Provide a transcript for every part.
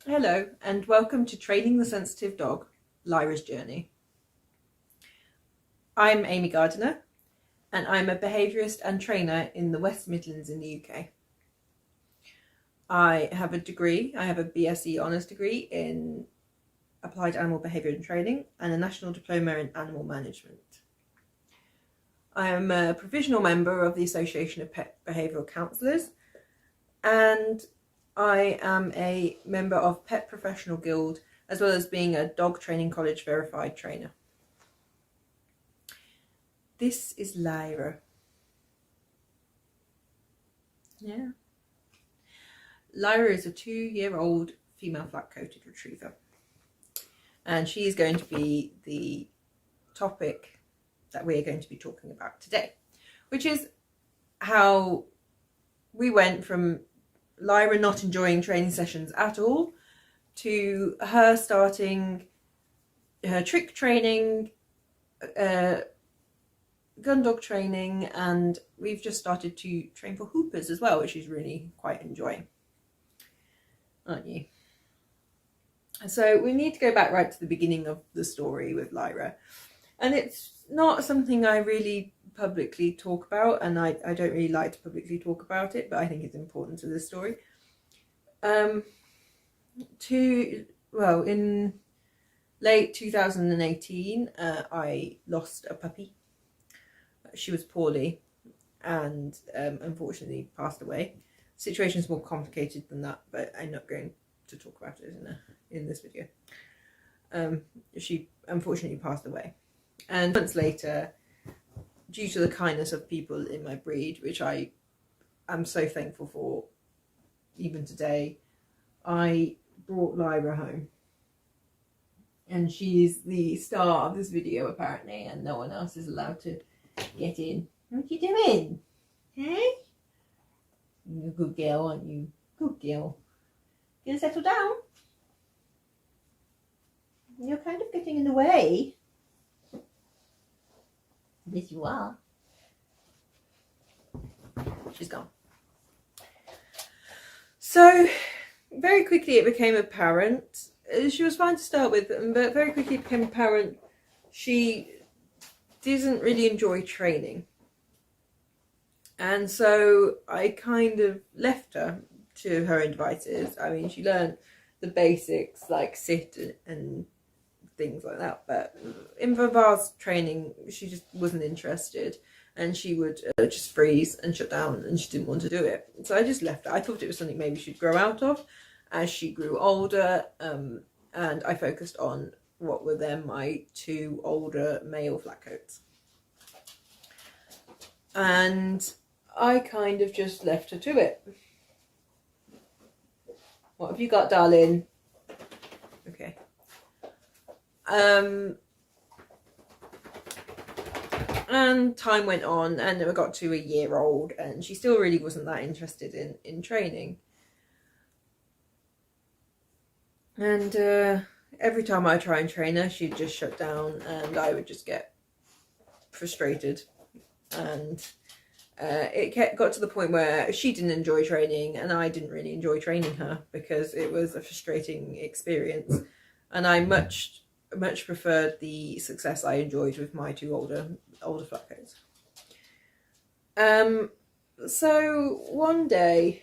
Hello and welcome to Training the Sensitive Dog, Lyra's Journey. I'm Aimée Gardiner and I'm a behaviourist and trainer in the West Midlands in the UK. I have a BSc Honours degree in Applied Animal Behaviour and Training and a National Diploma in Animal Management. I am a provisional member of the Association of Pet Behavioural Counsellors and I am a member of Pet Professional Guild, as well as being a Dog Training College verified trainer. This is Lyra. Yeah. Lyra is a 2-year-old female flat-coated retriever. And she is going to be the topic that we're going to be talking about today, which is how we went from Lyra not enjoying training sessions at all to her starting her trick training, gun dog training, and we've just started to train for hoopers as well, which she's really quite enjoying, aren't you? So we need to go back right to the beginning of the story with Lyra, and it's not something I really publicly talk about, and I don't really like to publicly talk about it, but I think it's important to this story. In late 2018, I lost a puppy. She was poorly and unfortunately passed away. The situation's more complicated than that, but I'm not going to talk about it in this video. She unfortunately passed away, and months later, due to the kindness of people in my breed, which I am so thankful for even today, I brought Lyra home. And she's the star of this video apparently, and no one else is allowed to get in. What are you doing? Hey? You're a good girl, aren't you? Good girl. Gonna settle down? You're kind of getting in the way. Yes, you are. She's gone. So, very quickly it became apparent. She was fine to start with, but very quickly it became apparent she doesn't really enjoy training. And so I kind of left her to her own devices. I mean, she learned the basics like sit and things like that, but in Vavard's training she just wasn't interested, and she would just freeze and shut down, and she didn't want to do it. So I just left her. I thought it was something maybe she'd grow out of as she grew older, and I focused on what were then my 2 older male flatcoats, and I kind of just left her to it. What have you got, darling? Okay. And time went on, and we got to a year old, and she still really wasn't that interested in training. And every time I try and train her, she'd just shut down, and I would just get frustrated. And it got to the point where she didn't enjoy training, and I didn't really enjoy training her because it was a frustrating experience. And I much preferred the success I enjoyed with my 2 older flatcoats. So one day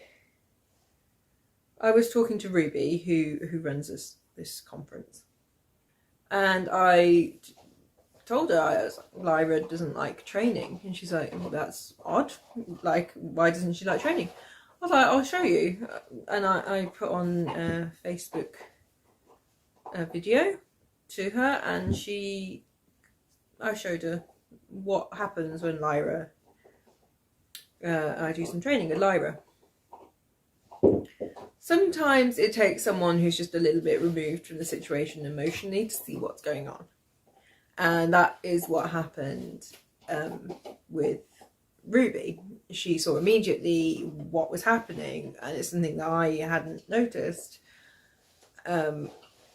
I was talking to Ruby, who runs this conference, and I told her Lyra doesn't like training, and she's like, well, that's odd, like, why doesn't she like training? I was like, I'll show you. And I put on a Facebook video to her, and I showed her what happens when Lyra I do some training with Lyra. Sometimes it takes someone who's just a little bit removed from the situation emotionally to see what's going on, and that is what happened with Ruby. She saw immediately what was happening, and it's something that I hadn't noticed,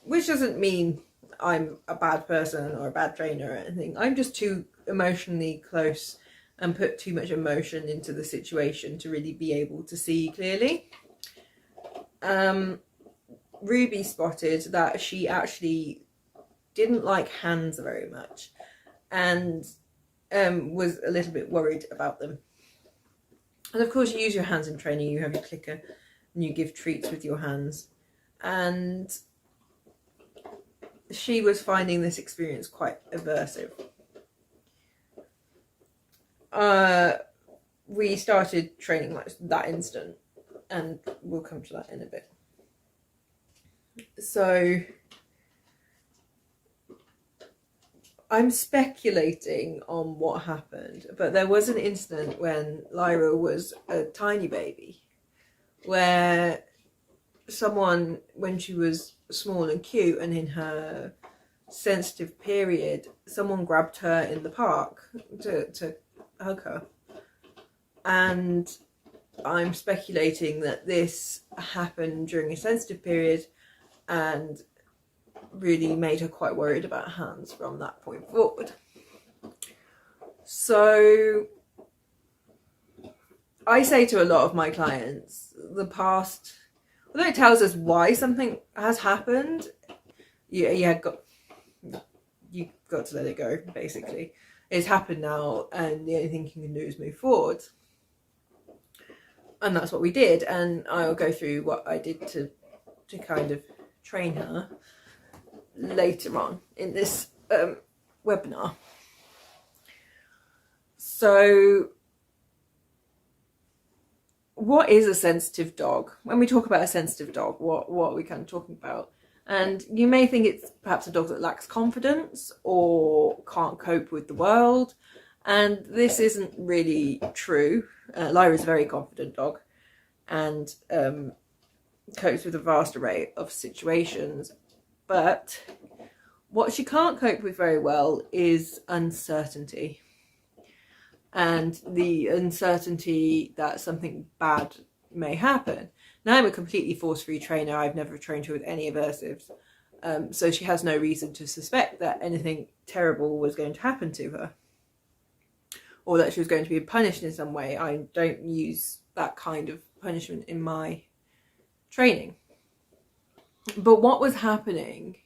which doesn't mean I'm a bad person or a bad trainer or anything. I'm just too emotionally close and put too much emotion into the situation to really be able to see clearly. Ruby spotted that she actually didn't like hands very much, and was a little bit worried about them. And of course you use your hands in training, you have your clicker and you give treats with your hands, and she was finding this experience quite aversive. We started training like that instant, and we'll come to that in a bit. So I'm speculating on what happened, but there was an incident when Lyra was a tiny baby where someone, when she was small and cute and in her sensitive period, someone grabbed her in the park to hug her. And I'm speculating that this happened during a sensitive period and really made her quite worried about hands from that point forward. So I say to a lot of my clients, the past, although it tells us why something has happened, you've got to let it go, basically. It's happened now, and the only thing you can do is move forward. And that's what we did, and I'll go through what I did to kind of train her later on in this webinar. So what is a sensitive dog? When we talk about a sensitive dog, what are we kind of talking about? And you may think it's perhaps a dog that lacks confidence or can't cope with the world, and this isn't really true. Lyra is a very confident dog and copes with a vast array of situations, but what she can't cope with very well is uncertainty, and the uncertainty that something bad may happen. Now, I'm a completely force-free trainer. I've never trained her with any aversives, so she has no reason to suspect that anything terrible was going to happen to her, or that she was going to be punished in some way. I don't use that kind of punishment in my training. But what was happening,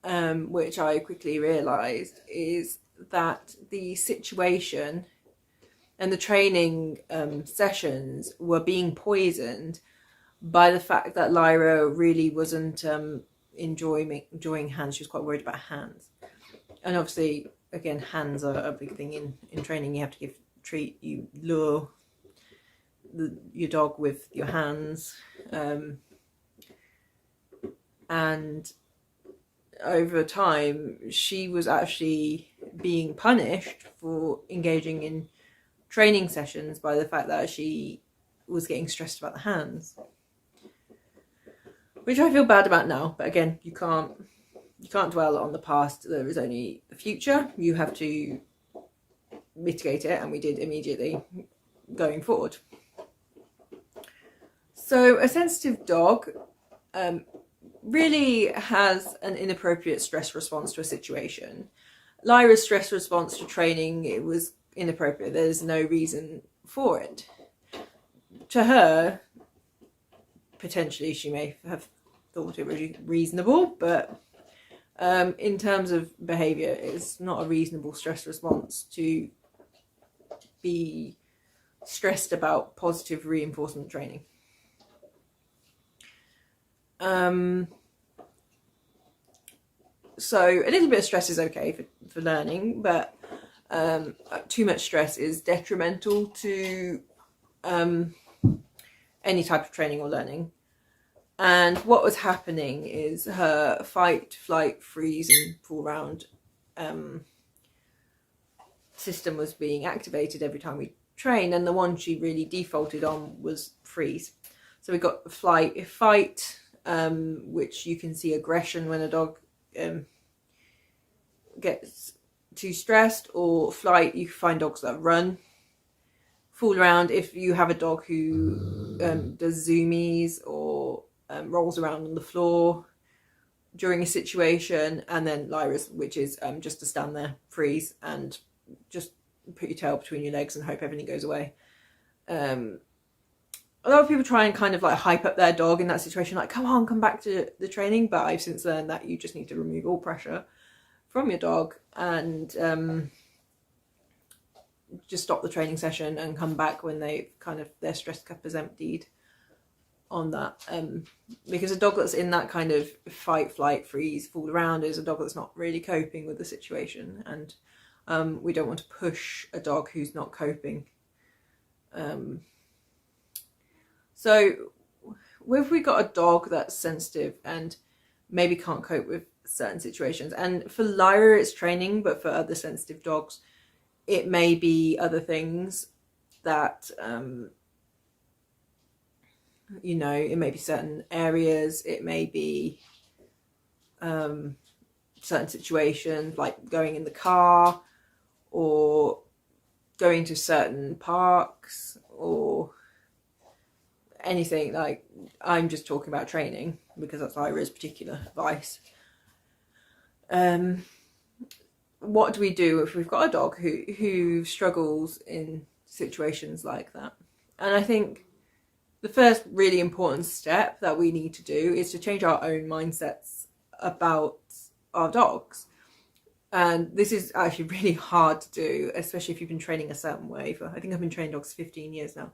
which I quickly realised, is that the situation and the training sessions were being poisoned by the fact that Lyra really wasn't enjoying hands. She was quite worried about hands. And obviously, again, hands are a big thing in training. You have to treat, you lure your dog with your hands. And over time, she was actually being punished for engaging in training sessions by the fact that she was getting stressed about the hands, which I feel bad about now. But again, you can't dwell on the past. There is only the future. You have to mitigate it, and we did immediately going forward. So a sensitive dog really has an inappropriate stress response to a situation. Lyra's stress response to training, it was inappropriate. There's no reason for it. To her, potentially she may have thought it was reasonable, but in terms of behaviour, it's not a reasonable stress response to be stressed about positive reinforcement training. So a little bit of stress is okay for learning, but too much stress is detrimental to any type of training or learning. And what was happening is her fight, flight, freeze and fall round system was being activated every time we trained, and the one she really defaulted on was freeze. So we got flight, fight, which you can see aggression when a dog gets too stressed, or flight, you can find dogs that run, fool around. If you have a dog who does zoomies or rolls around on the floor during a situation, and then Lyras, which is just to stand there, freeze, and just put your tail between your legs and hope everything goes away. a lot of people try and kind of like hype up their dog in that situation, like, come on, come back to the training. But I've since learned that you just need to remove all pressure from your dog and just stop the training session and come back when their stress cup is emptied on that. Because a dog that's in that kind of fight, flight, freeze, fall around is a dog that's not really coping with the situation, and we don't want to push a dog who's not coping. So if we got a dog that's sensitive and maybe can't cope with certain situations, and for Lyra it's training, but for other sensitive dogs it may be other things that you know, it may be certain areas, it may be certain situations like going in the car or going to certain parks or anything. Like, I'm just talking about training because that's Lyra's particular advice. What do we do if we've got a dog who struggles in situations like that? And I think the first really important step that we need to do is to change our own mindsets about our dogs. And this is actually really hard to do, especially if you've been training a certain way for, I think I've been training dogs 15 years now.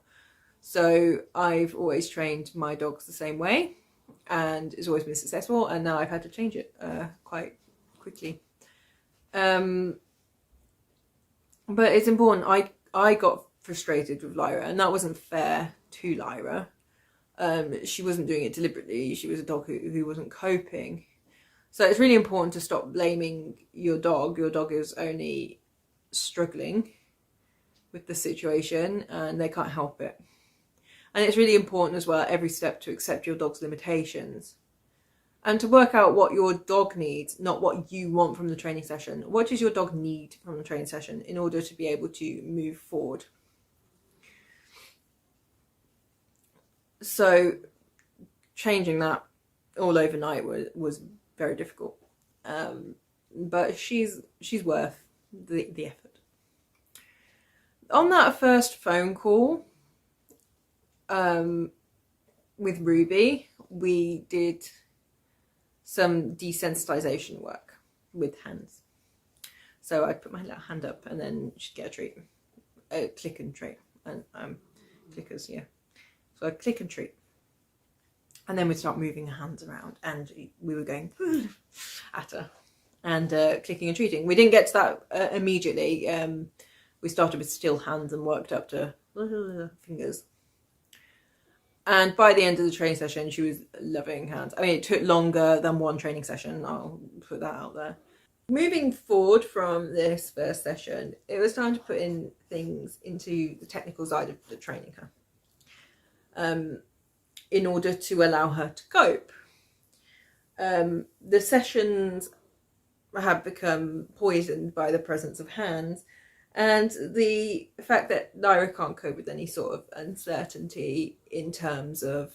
So I've always trained my dogs the same way and it's always been successful, and now I've had to change it quite quickly. But it's important. I got frustrated with Lyra, and that wasn't fair to Lyra. She wasn't doing it deliberately. She was a dog who wasn't coping. So it's really important to stop blaming your dog. Your dog is only struggling with the situation and they can't help it. And it's really important as well, every step, to accept your dog's limitations and to work out what your dog needs, not what you want from the training session. What does your dog need from the training session in order to be able to move forward? So changing that all overnight was very difficult, but she's worth the effort. On that first phone call with Ruby, we did some desensitization work with hands. So I'd put my little hand up and then she'd get a treat, a click and treat, and clickers, yeah. So I'd click and treat. And then we'd start moving her hands around and we were going at her and clicking and treating. We didn't get to that immediately. We started with still hands and worked up to fingers. And by the end of the training session, she was loving hands. I mean, it took longer than one training session. I'll put that out there. Moving forward from this first session, it was time to put in things into the technical side of the training her. In order to allow her to cope. The sessions have become poisoned by the presence of hands, and the fact that Lyra can't cope with any sort of uncertainty in terms of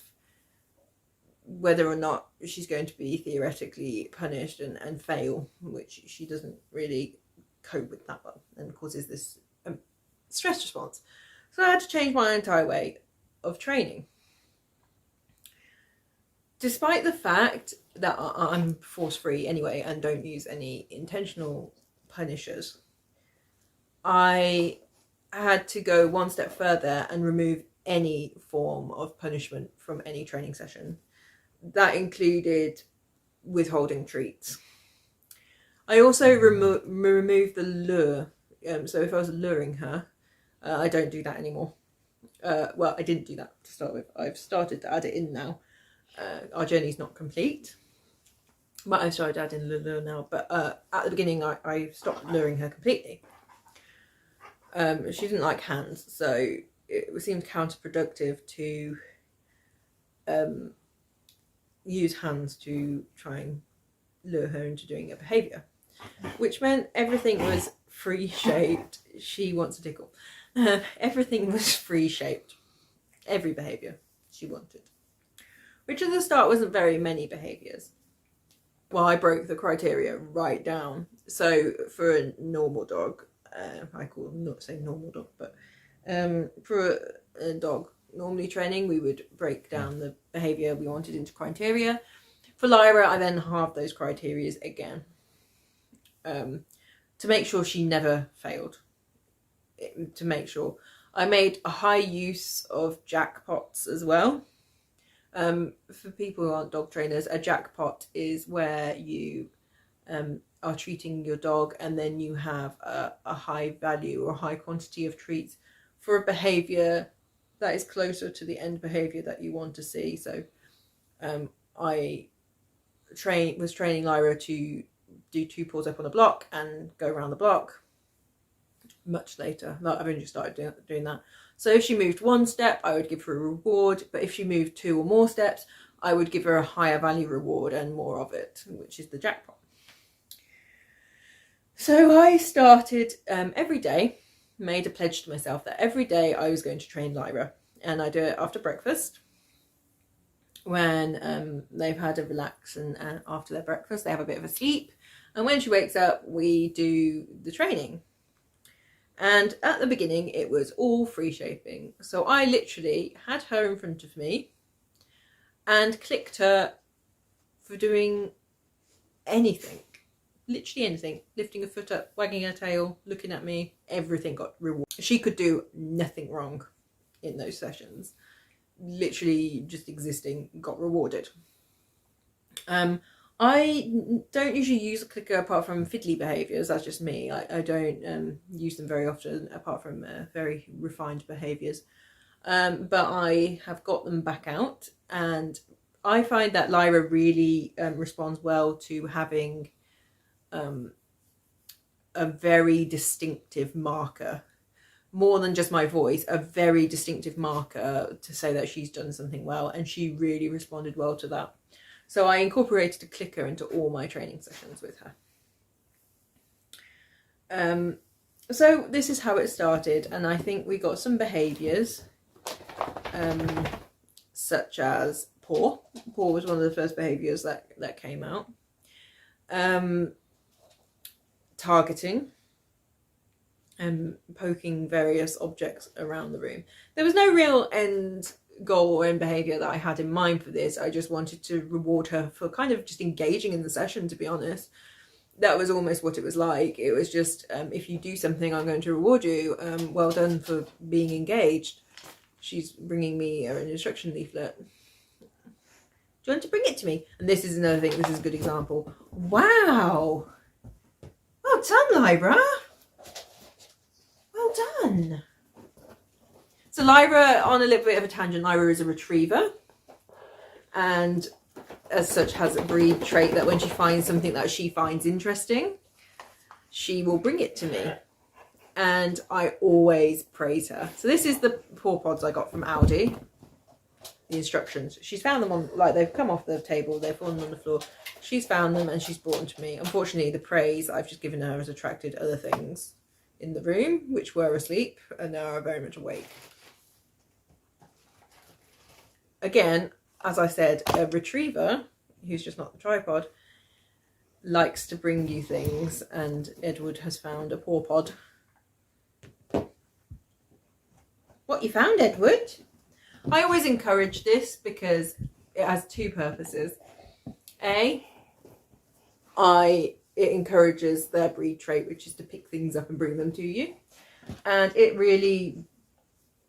whether or not she's going to be theoretically punished and fail, which she doesn't really cope with that well, and causes this stress response. So I had to change my entire way of training. Despite the fact that I'm force-free anyway and don't use any intentional punishers, I had to go one step further and remove any form of punishment from any training session. That included withholding treats. I also removed the lure. So if I was luring her, I don't do that anymore. Well, I didn't do that to start with. I've started to add it in now. Our journey's not complete, but I've started adding the lure now. But at the beginning, I stopped luring her completely. She didn't like hands, so it seemed counterproductive to use hands to try and lure her into doing a behaviour, which meant everything was free-shaped. She wants a tickle. Everything was free-shaped. Every behaviour she wanted. Which at the start wasn't very many behaviours. Well, I broke the criteria right down. So for a normal dog, I call them, not say normal dog, but for a dog normally training, we would break down the behaviour we wanted into criteria. For Lyra, I then halved those criteria again, to make sure she never failed. To make sure. I made a high use of jackpots as well. For people who aren't dog trainers, a jackpot is where you are treating your dog and then you have a high value or high quantity of treats for a behaviour that is closer to the end behaviour that you want to see. So I was training Lyra to do 2 paws up on a block and go around the block much later. I've only just started doing that. So if she moved 1 step, I would give her a reward, but if she moved 2 or more steps, I would give her a higher value reward and more of it, which is the jackpot. So I started every day, made a pledge to myself that every day I was going to train Lyra, and I do it after breakfast when they've had a relax, and after their breakfast they have a bit of a sleep, and when she wakes up we do the training. And at the beginning it was all free shaping, so I literally had her in front of me and clicked her for doing anything, literally anything, lifting a foot up, wagging her tail, looking at me, everything got rewarded. She could do nothing wrong in those sessions, literally just existing got rewarded. I don't usually use a clicker apart from fiddly behaviours, that's just me. I don't use them very often apart from very refined behaviours. But I have got them back out, and I find that Lyra really responds well to having a very distinctive marker, more than just my voice, a very distinctive marker to say that she's done something well, and she really responded well to that. So I incorporated a clicker into all my training sessions with her. So this is how it started, and I think we got some behaviours such as paw. Paw was one of the first behaviours that came out. Targeting and poking various objects around the room. There was no real end goal or end behaviour that I had in mind for this. I just wanted to reward her for kind of just engaging in the session, to be honest. That was almost what it was like. It was just, if you do something, I'm going to reward you. Well done for being engaged. She's bringing me an instruction leaflet. Do you want to bring it to me? And this is another thing, this is a good example. Wow! Well done, Lyra! Well done! So Lyra, on a little bit of a tangent, Lyra is a retriever, and as such has a breed trait that when she finds something that she finds interesting, she will bring it to me, and I always praise her. So this is the paw pods I got from Aldi, the instructions. She's found them on, like, they've come off the table, they've fallen on the floor. She's found them and she's brought them to me. Unfortunately, the praise I've just given her has attracted other things in the room, which were asleep and now are very much awake. Again, as I said, a retriever, who's just not the tripod, likes to bring you things, and Edward has found a paw pod. What you found, Edward? I always encourage this because it has 2 purposes. A, it encourages their breed trait, which is to pick things up and bring them to you. And it really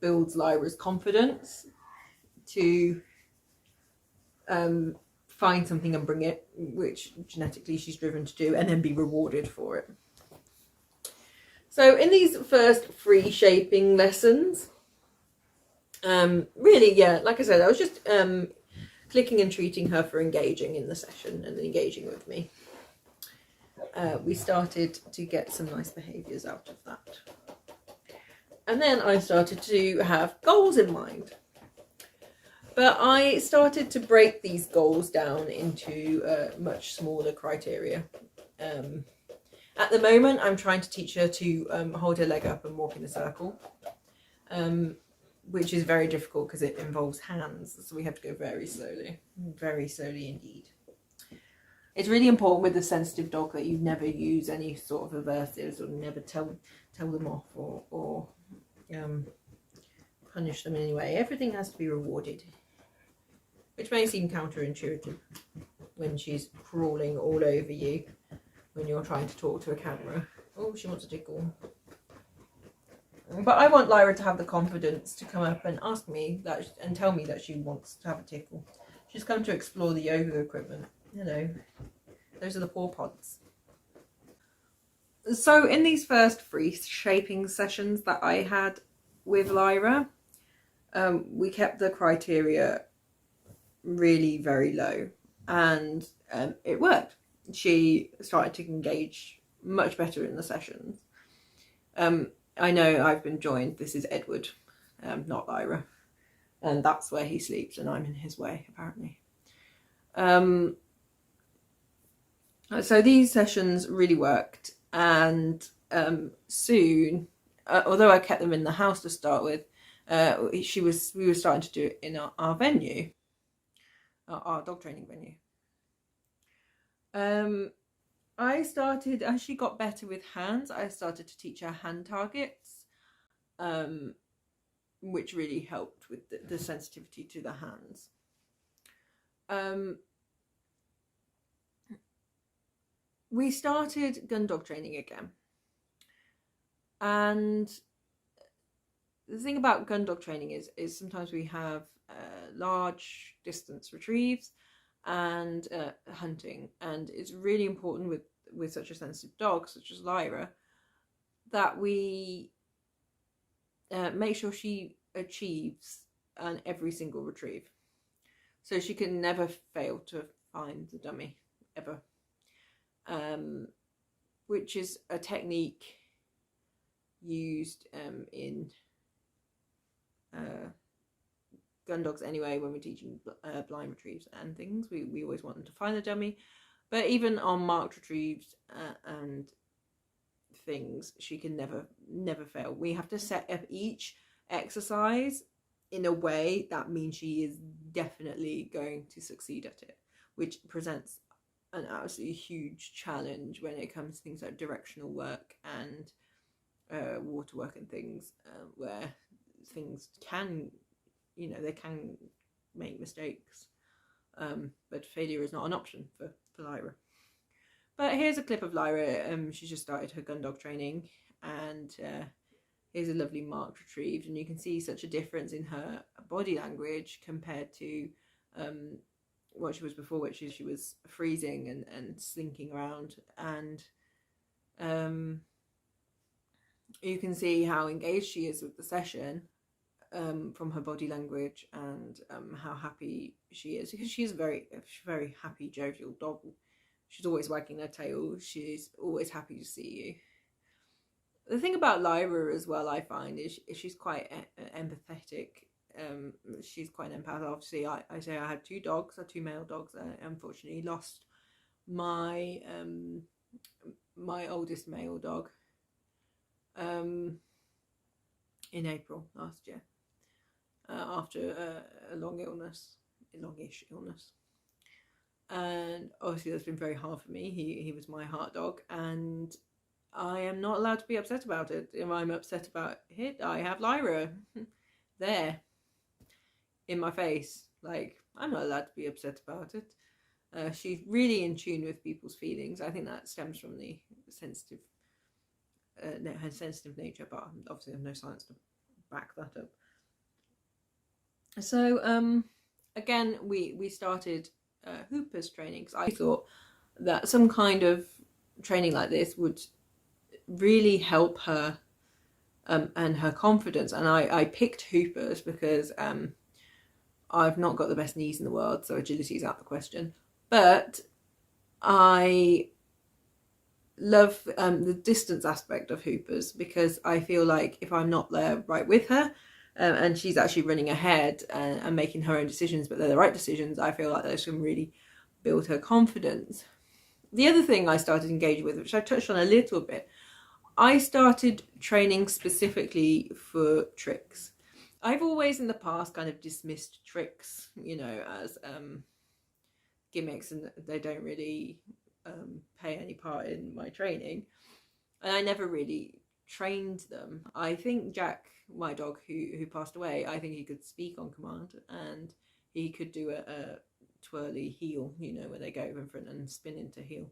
builds Lyra's confidence to find something and bring it, which genetically she's driven to do, and then be rewarded for it. So in these first free shaping lessons, really, yeah, like I said, I was just clicking and treating her for engaging in the session and engaging with me. We started to get some nice behaviours out of that. And then I started to have goals in mind. But I started to break these goals down into much smaller criteria. At the moment, I'm trying to teach her to hold her leg up and walk in a circle, which is very difficult because it involves hands. So we have to go very slowly indeed. It's really important with a sensitive dog that you never use any sort of aversives, or never tell them off, or punish them in any way. Everything has to be rewarded, which may seem counterintuitive when she's crawling all over you when you're trying to talk to a camera. Oh, she wants a tickle. But I want Lyra to have the confidence to come up and ask me that and tell me that she wants to have a tickle. She's come to explore the yoga equipment. You know, those are the paw pods. So in these first 3 shaping sessions that I had with Lyra, we kept the criteria really very low, and it worked. She started to engage much better in the sessions. I know I've been joined. This is Edward, not Lyra, and that's where he sleeps, and I'm in his way apparently. So these sessions really worked, and soon, although I kept them in the house to start with, we were starting to do it in our venue, our dog training venue. I started, as she got better with hands, I started to teach her hand targets, which really helped with the sensitivity to the hands. We started gun dog training again. And the thing about gun dog training is sometimes we have large distance retrieves and hunting, and it's really important with such a sensitive dog such as Lyra that we make sure she achieves on every single retrieve, so she can never fail to find the dummy ever, which is a technique used in gun dogs anyway. When we're teaching blind retrieves and things, we always want them to find the dummy, but even on marked retrieves and things, she can never fail. We have to set up each exercise in a way that means she is definitely going to succeed at it, which presents an absolutely huge challenge when it comes to things like directional work and water work and things, where things can, they can make mistakes, but failure is not an option for Lyra. But here's a clip of Lyra. She's just started her gun dog training, and here's a lovely marked retrieved, and you can see such a difference in her body language compared to what she was before, which is she was freezing and slinking around, and you can see how engaged she is with the session from her body language, and how happy she is, because she's a very happy, jovial dog. She's always wagging her tail. She's always happy to see you. The thing about Lyra as well, I find, is she's quite empathetic. She's quite an empath. Obviously, I say I had 2 dogs, 2 male dogs. I unfortunately lost my my oldest male dog in April last year, after a longish illness. And obviously that's been very hard for me. He was my heart dog, and I am not allowed to be upset about it. If I'm upset about it, I have Lyra there in my face. Like, I'm not allowed to be upset about it. She's really in tune with people's feelings. I think that stems from the sensitive her sensitive nature, but obviously I have no science to back that up. So again, we started Hooper's training, because I thought that some kind of training like this would really help her and her confidence. And I picked Hooper's because I've not got the best knees in the world, so agility is out the question. But I love the distance aspect of Hooper's, because I feel like if I'm not there right with her, and she's actually running ahead and making her own decisions, but they're the right decisions, I feel like those can really build her confidence. The other thing I started engaging with, which I touched on a little bit, I started training specifically for tricks. I've always in the past kind of dismissed tricks, as gimmicks, and they don't really play any part in my training. And I never really trained them. I think Jack, my dog who passed away, I think he could speak on command, and he could do a twirly heel, you know, where they go in front and spin into heel.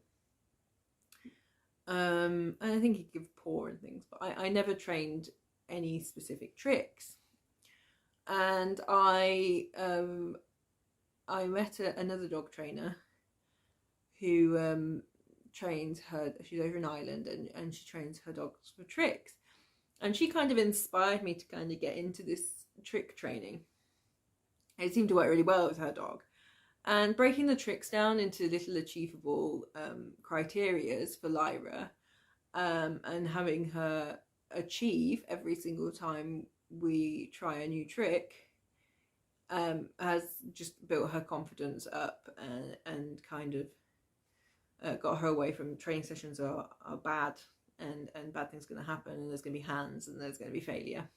And I think he'd give paw and things, but I never trained any specific tricks. And I met another dog trainer who trains her. She's over in Ireland, and she trains her dogs for tricks. And she kind of inspired me to kind of get into this trick training. It seemed to work really well with her dog. And breaking the tricks down into little achievable criterias for Lyra, and having her achieve every single time we try a new trick, has just built her confidence up, and kind of got her away from training sessions are bad, and bad things are going to happen, and there's going to be hands, and there's going to be failure.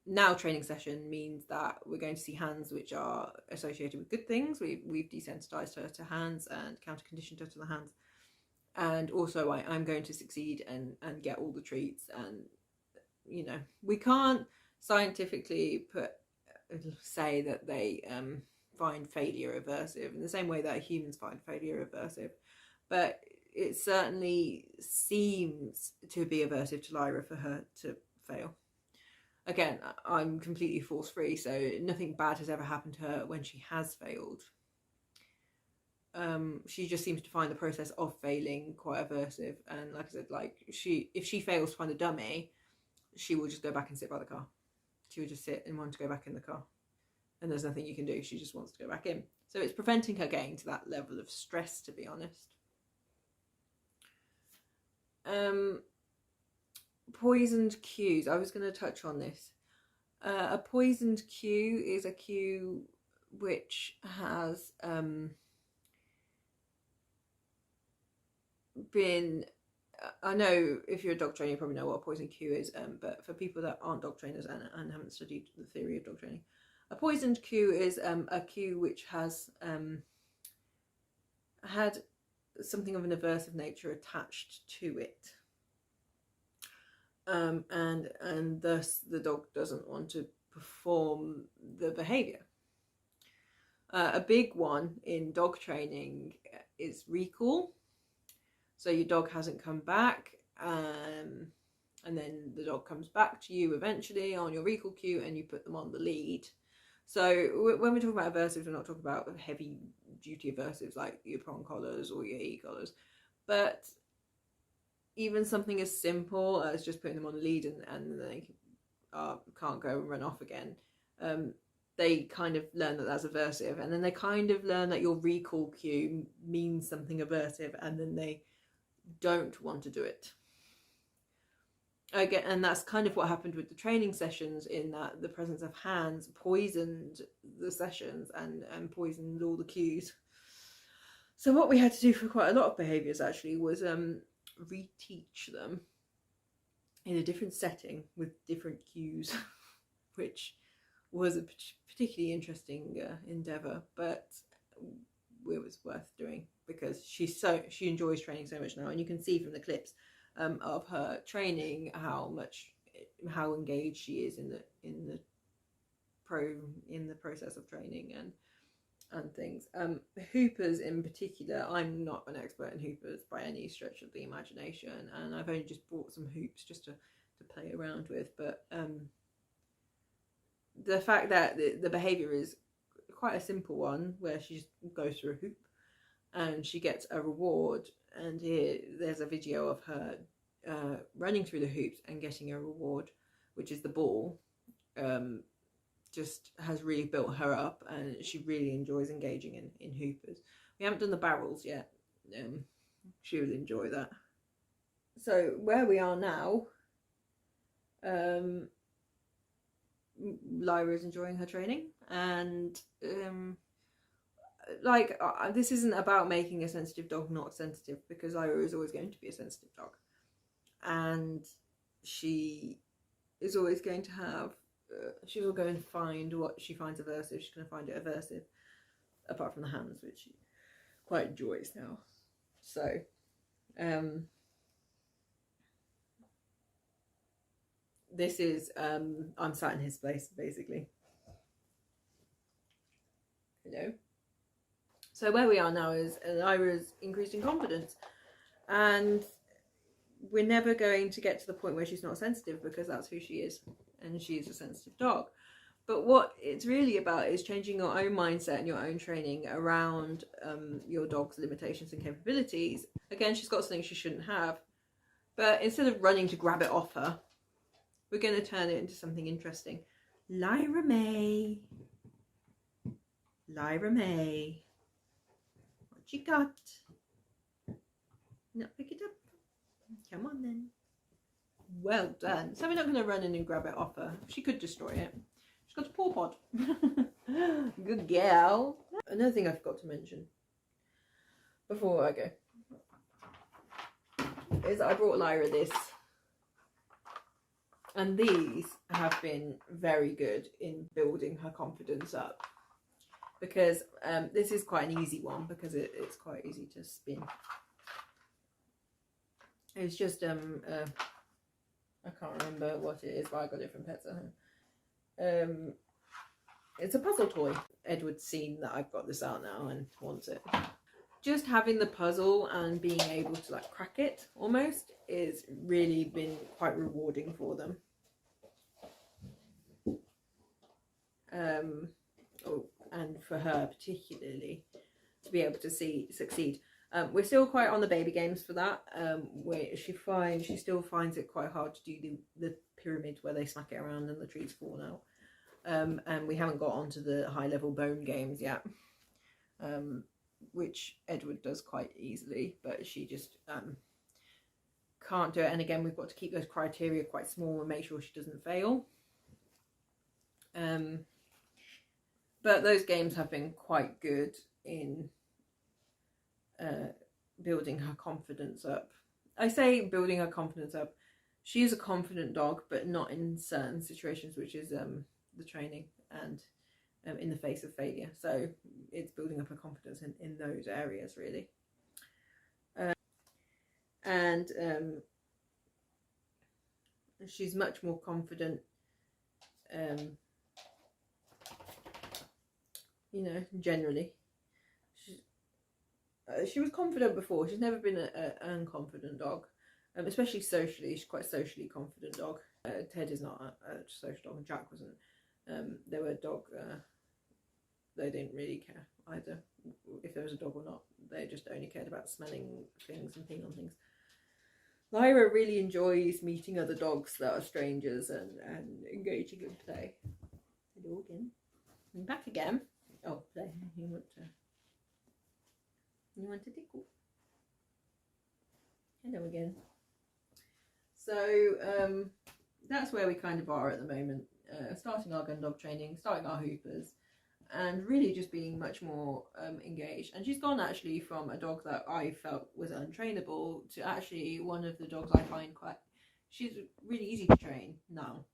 Now training session means that we're going to see hands which are associated with good things. We've desensitized her to hands and counter conditioned her to the hands, and also I'm going to succeed and get all the treats. And you know, we can't scientifically say that they find failure aversive in the same way that humans find failure aversive, but it certainly seems to be aversive to Lyra for her to fail. Again, I'm completely force-free, so nothing bad has ever happened to her when she has failed. She just seems to find the process of failing quite aversive, and like I said, like if she fails to find a dummy, she will just go back and sit by the car. She will just sit and want to go back in the car, and there's nothing you can do. She just wants to go back in. So it's preventing her getting to that level of stress, to be honest. Poisoned cues. I was going to touch on this. A poisoned cue is a cue which has been... I know if you're a dog trainer, you probably know what a poisoned cue is, but for people that aren't dog trainers and haven't studied the theory of dog training, a poisoned cue is a cue which has had something of an aversive nature attached to it. And thus the dog doesn't want to perform the behaviour. A big one in dog training is recall. So your dog hasn't come back, and then the dog comes back to you eventually on your recall cue, and you put them on the lead. So when we're talking about aversives, we're not talking about heavy duty aversives like your prong collars or your e-collars, but even something as simple as just putting them on the lead and they can't go and run off again, they kind of learn that that's aversive, and then they kind of learn that your recall cue means something aversive, and then they don't want to do it again. And that's kind of what happened with the training sessions, in that the presence of hands poisoned the sessions and poisoned all the cues. So what we had to do for quite a lot of behaviours actually was reteach them in a different setting with different cues, which was a particularly interesting endeavour, but it was worth doing because she enjoys training so much now, and you can see from the clips of her training how engaged she is in the process of training and things. Hoopers in particular, I'm not an expert in hoopers by any stretch of the imagination, and I've only just bought some hoops just to play around with, but the fact that the behaviour is quite a simple one, where she just goes through a hoop and she gets a reward, and here there's a video of her running through the hoops and getting a reward, which is the ball. Just has really built her up, and she really enjoys engaging in hoopers. We haven't done the barrels yet. She will enjoy that. So where we are now, Lyra is enjoying her training, and this isn't about making a sensitive dog not sensitive, because Lyra is always going to be a sensitive dog, and she is always going to have she's all going to find what she finds aversive. She's going to find it aversive, apart from the hands, which she quite enjoys now. So this is, I'm sat in his place, basically. You know? So where we are now is Lyra's increasing confidence. And we're never going to get to the point where she's not sensitive, because that's who she is. And she is a sensitive dog. But what it's really about is changing your own mindset and your own training around your dog's limitations and capabilities. Again, she's got something she shouldn't have. But instead of running to grab it off her, we're going to turn it into something interesting. Lyra May. Lyra May. What you got? No, pick it up. Come on then. Well done. So we're not going to run in and grab it off her. She could destroy it. She's got a paw pod. Good girl. Another thing I forgot to mention before I go is I brought Lyra this. And these have been very good in building her confidence up. Because this is quite an easy one, because it's quite easy to spin. It's just, I can't remember what it is, but I got it from Pets at Home. It's a puzzle toy. Edward's seen that I've got this out now and wants it. Just having the puzzle and being able to like crack it almost is really been quite rewarding for them. And for her particularly, to be able to succeed. We're still quite on the baby games for that, where she still finds it quite hard to do the pyramid where they smack it around and the trees fall out. And we haven't got onto the high level bone games yet, which Edward does quite easily, but she just can't do it. And again, we've got to keep those criteria quite small and make sure she doesn't fail. But those games have been quite good in building her confidence up. I say building her confidence up. She is a confident dog, but not in certain situations, which is the training and in the face of failure. So it's building up her confidence in those areas, really. And she's much more confident, you know, generally. She was confident before. She's never been an unconfident dog, especially socially. She's quite a socially confident dog. Ted is not a social dog, and Jack wasn't. They were a dog. They didn't really care either if there was a dog or not. They just only cared about smelling things and peeing on things. Lyra really enjoys meeting other dogs that are strangers and engaging in play. Hello again. I'm back again. Oh, play. You want to tickle? Hello again. So that's where we kind of are at the moment. Starting our gun dog training, starting our hoopers, and really just being much more engaged. And she's gone actually from a dog that I felt was untrainable to actually one of the dogs I find she's really easy to train now.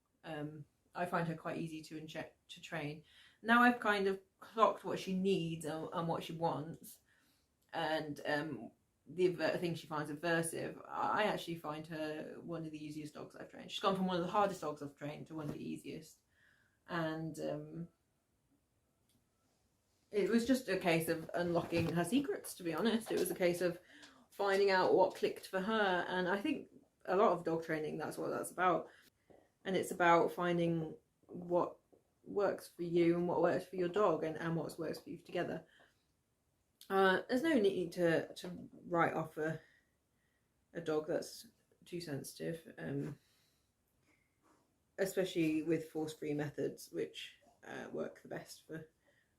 I find her quite easy to train. Now I've kind of clocked what she needs and what she wants, and the thing she finds aversive. I actually find her one of the easiest dogs I've trained. She's gone from one of the hardest dogs I've trained to one of the easiest. And it was just a case of unlocking her secrets, to be honest. It was a case of finding out what clicked for her. And I think a lot of dog training, that's what that's about. And it's about finding what works for you and what works for your dog and what works for you together. There's no need to write off a dog that's too sensitive, especially with force-free methods, which work the best for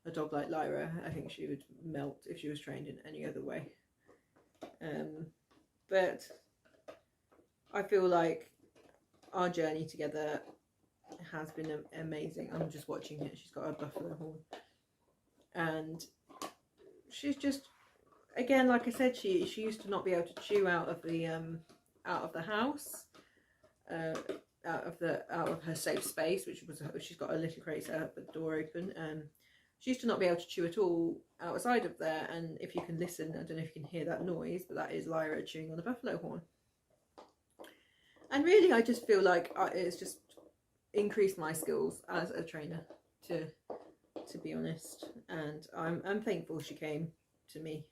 a dog like Lyra. I think she would melt if she was trained in any other way. But I feel like our journey together has been amazing. I'm just watching it. She's got a buffalo horn, and she's just, again, like I said, she used to not be able to chew out of the house, out of her safe space, which was she's got a little crate set up with the door open. She used to not be able to chew at all outside of there. And if you can listen, I don't know if you can hear that noise, but that is Lyra chewing on a buffalo horn. And really, I just feel like it's just increased my skills as a trainer, to be honest. And I'm thankful she came to me,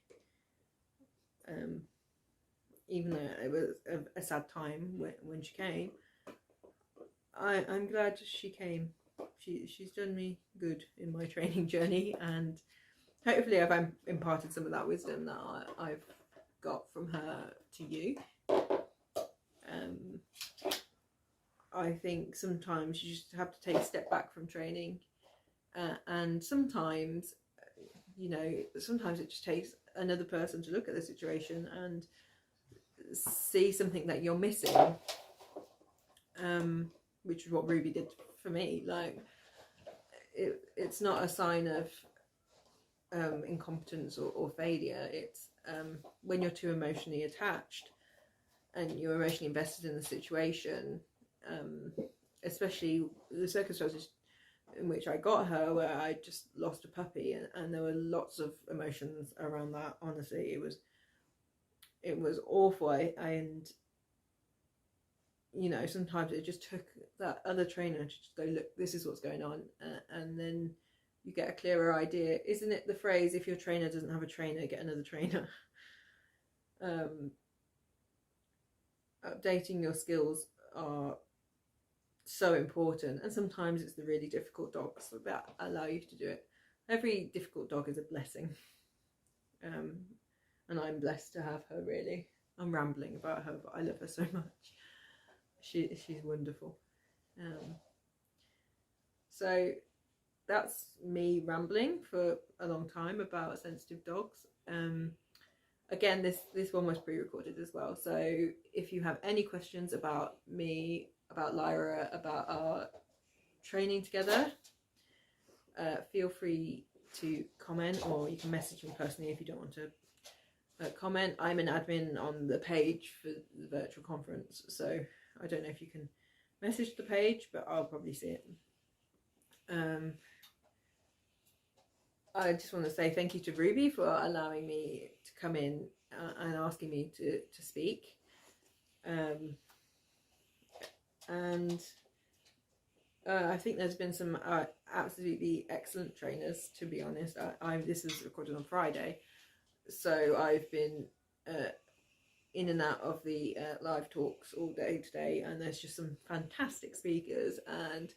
even though it was a sad time when she came. I'm glad she came. She's done me good in my training journey, and hopefully I've imparted some of that wisdom that I've got from her to you. I think sometimes you just have to take a step back from training, and sometimes, you know, sometimes it just takes another person to look at the situation and see something that you're missing, which is what Ruby did for me. Like, it's not a sign of incompetence or failure. It's when you're too emotionally attached and you're emotionally invested in the situation, especially the circumstances in which I got her, where I just lost a puppy, and there were lots of emotions around that. Honestly, it was awful. And you know, sometimes it just took that other trainer to just go, look, this is what's going on, and then you get a clearer idea. Isn't it the phrase, if your trainer doesn't have a trainer, get another trainer? Updating your skills are so important, and sometimes it's the really difficult dogs that allow you to do it. Every difficult dog is a blessing, and I'm blessed to have her, really. I'm rambling about her, but I love her so much. She's wonderful. So that's me rambling for a long time about sensitive dogs. Again, this one was pre-recorded as well, so if you have any questions about me, about Lyra, about our training together, feel free to comment, or you can message me personally if you don't want to comment. I'm an admin on the page for the virtual conference, so I don't know if you can message the page, but I'll probably see it. I just want to say thank you to Ruby for allowing me to come in and asking me to speak. And I think there's been some absolutely excellent trainers, to be honest. This was recorded on Friday, so I've been in and out of the live talks all day today, and there's just some fantastic speakers, and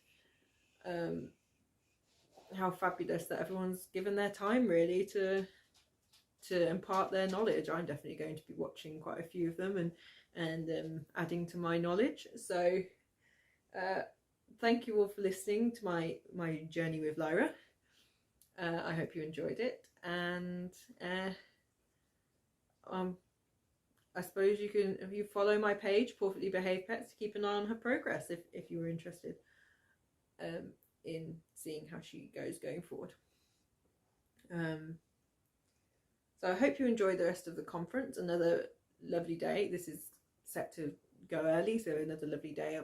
how fabulous that everyone's given their time, really, to impart their knowledge. I'm definitely going to be watching quite a few of them and adding to my knowledge. So thank you all for listening to my journey with Lyra. I hope you enjoyed it, and I suppose you can, if you follow my page, Perfectly Behaved Pets, to keep an eye on her progress if you were interested in seeing how she goes going forward. So I hope you enjoy the rest of the conference. Another lovely day. This is set to go early, so another lovely day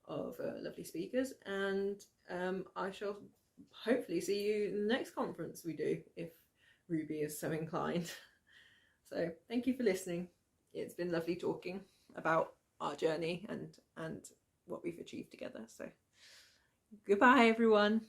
of lovely speakers, and I shall hopefully see you in the next conference we do, if Ruby is so inclined. So thank you for listening. It's been lovely talking about our journey and what we've achieved together. So goodbye, everyone.